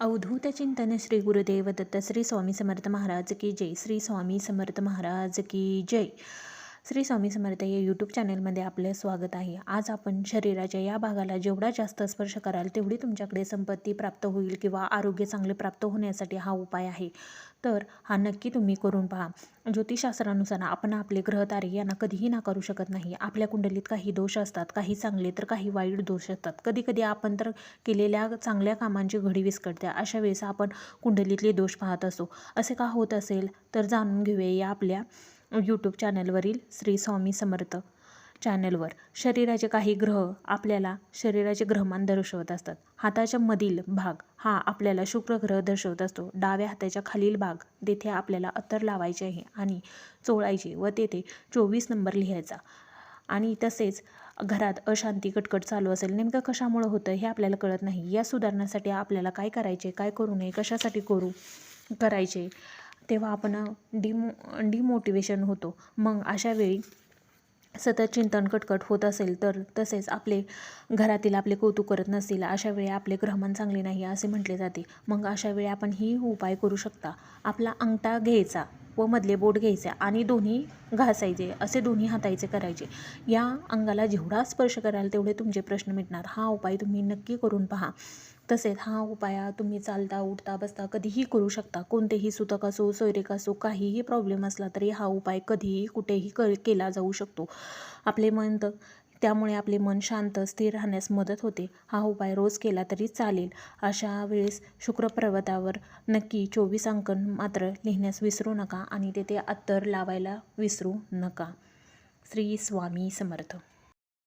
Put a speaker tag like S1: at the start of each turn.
S1: अवधूत चिंतन श्री गुरुदेव दत्त श्री स्वामी समर्थ महाराज की जय. श्री स्वामी समर्थ महाराज की जय. श्री स्वामी समर्थ या यूट्यूब चॅनलमध्ये आपले स्वागत आहे. आज आपण शरीराच्या या भागाला जेवढा जास्त स्पर्श कराल तेवढी तुमच्याकडे संपत्ती प्राप्त होईल किंवा आरोग्य चांगले प्राप्त होण्यासाठी हा उपाय आहे. तर हा नक्की तुम्ही करून पहा. ज्योतिषशास्त्रानुसार आपण आपले ग्रहतारे यांना कधीही नाकारू शकत नाही. आपल्या कुंडलीत काही दोष असतात, काही चांगले तर काही वाईट दोष असतात. कधी कधी आपण तर केलेल्या चांगल्या कामांची घडी विस्कटते. अशा वेळेस आपण कुंडलीतले दोष पाहत असतो. असे का होत असेल तर जाणून घेऊया या आपल्या यूट्यूब चॅनलवरील श्री स्वामी समर्थ चॅनलवर. शरीराचे काही ग्रह आपल्याला शरीराचे ग्रहमान दर्शवत असतात. हाताच्या मधील भाग हा आपल्याला शुक्र ग्रह दर्शवत असतो. डाव्या हाताच्या खालील भाग तेथे आपल्याला अत्तर लावायचे आहे आणि चोळायचे व तेथे 24 नंबर लिहायचा. आणि तसेच घरात अशांती कटकट चालू असेल, नेमकं कशामुळे होतं हे आपल्याला कळत नाही. या सुधारण्यासाठी आपल्याला काय करायचे, काय करू नये, कशासाठी करायचे, तेव्हा आपण डिमोटिवेशन होतो. मग अशा वेळी सतत चिंतन कटकट होत असेल तर, तसेच आपले घरातील आपले कौतुक करत नसतील, अशा वेळी आपले ग्रहमान चांगले नाही असे म्हटले जाते. मग अशा वेळी आपण ही उपाय करू शकता. आपला अंगठा घ्यायचा व मधले बोट घ्यायचे आणि दोन्ही घासायचे, असे दोन्ही हातायचे करायचे. या अंगाला जेवढा स्पर्श कराल तेवढे तुमचे प्रश्न मिटणार. हा उपाय तुम्ही नक्की करून पहा. तसेच हा उपाय तुम्ही चालता उठता बसता कधीही करू शकता. कोणतेही सुतक असो, सोयरेक असो, काहीही प्रॉब्लेम असला तरी हा उपाय कधीही कुठेही केला जाऊ शकतो. त्यामुळे आपले मन शांत स्थिर राहण्यास मदत होते. हा उपाय रोज केला तरी चालेल. अशा वेळेस शुक्र पर्वतावर नक्की 24 अंकन मात्र लिहिण्यास विसरू नका आणि तेथे अत्तर लावायला विसरू नका. श्री स्वामी समर्थ.